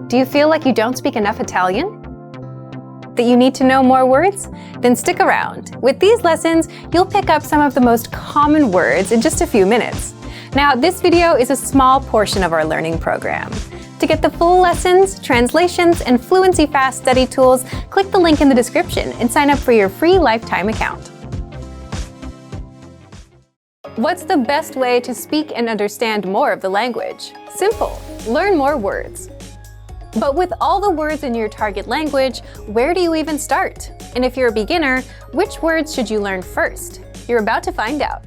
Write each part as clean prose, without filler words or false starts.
Do you feel like you don't speak enough Italian? That you need to know more words? Then stick around. With these lessons, you'll pick up some of the most common words in just a few minutes. Now, this video is a small portion of our learning program. To get the full lessons, translations, and Fluency Fast study tools, click the link in the description and sign up for your free lifetime account. What's the best way to speak and understand more of the language? Simple. Learn more words. But with all the words in your target language, where do you even start? And if you're a beginner, which words should you learn first? You're about to find out.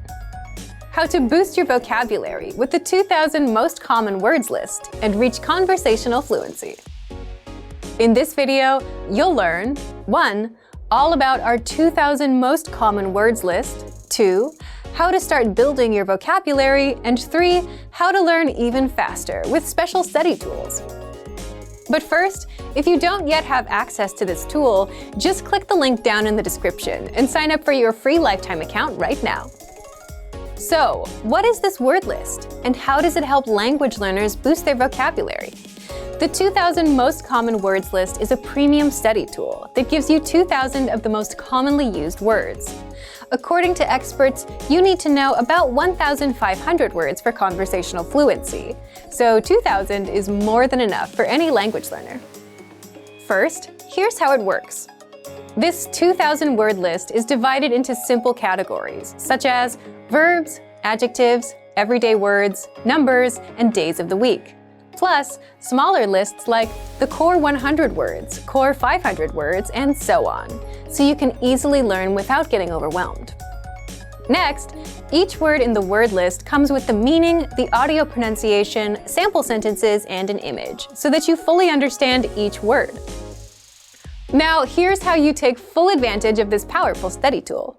How to boost your vocabulary with the 2,000 most common words list and reach conversational fluency. In this video, you'll learn 1. All about our 2,000 most common words list, 2. How to start building your vocabulary, and 3. How to learn even faster with special study tools. But first, if you don't yet have access to this tool, just click the link down in the description and sign up for your free lifetime account right now. So, what is this word list, and how does it help language learners boost their vocabulary? The 2,000 most common words list is a premium study tool that gives you 2,000 of the most commonly used words. According to experts, you need to know about 1,500 words for conversational fluency, so 2,000 is more than enough for any language learner. First, here's how it works. This 2,000 word list is divided into simple categories, such as verbs, adjectives, everyday words, numbers, and days of the week. Plus, smaller lists like the core 100 words, core 500 words, and so on, so you can easily learn without getting overwhelmed. Next, each word in the word list comes with the meaning, the audio pronunciation, sample sentences, and an image, so that you fully understand each word. Now, here's how you take full advantage of this powerful study tool.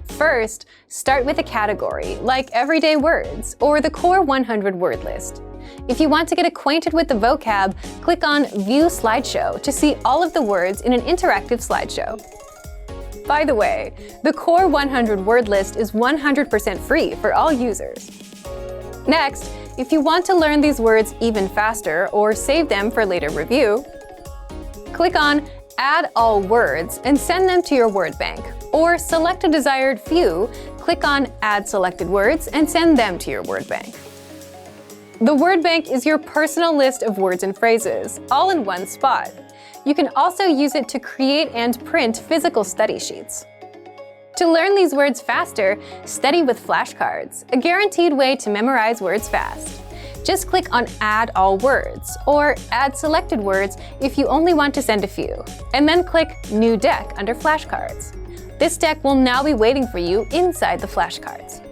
First, start with a category, like everyday words, or the core 100 word list. If you want to get acquainted with the vocab, click on View Slideshow to see all of the words in an interactive slideshow. By the way, the core 100 word list is 100% free for all users. Next, if you want to learn these words even faster or save them for later review, click on Add All Words and send them to your word bank, or select a desired few, click on Add Selected Words and send them to your word bank. The word bank is your personal list of words and phrases, all in one spot. You can also use it to create and print physical study sheets. To learn these words faster, study with flashcards, a guaranteed way to memorize words fast. Just click on Add All Words, or Add Selected Words if you only want to send a few, and then click New Deck under Flashcards. This deck will now be waiting for you inside the flashcards.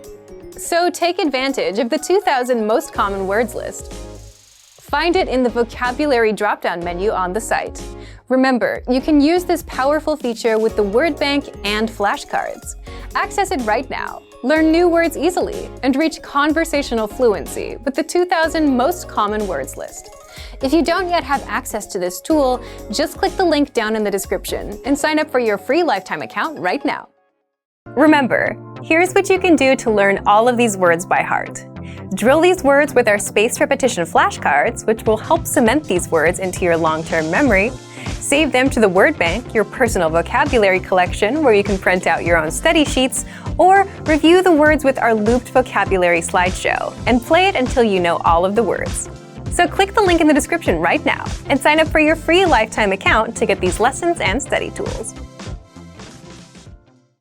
So take advantage of the 2,000 most common words list. Find it in the vocabulary drop-down menu on the site. Remember, you can use this powerful feature with the word bank and flashcards. Access it right now. Learn new words easily and reach conversational fluency with the 2,000 most common words list. If you don't yet have access to this tool, just click the link down in the description and sign up for your free lifetime account right now. Remember, here's what you can do to learn all of these words by heart. Drill these words with our spaced repetition flashcards, which will help cement these words into your long-term memory. Save them to the word bank, your personal vocabulary collection, where you can print out your own study sheets, or review the words with our looped vocabulary slideshow, and play it until you know all of the words. So click the link in the description right now and sign up for your free lifetime account to get these lessons and study tools.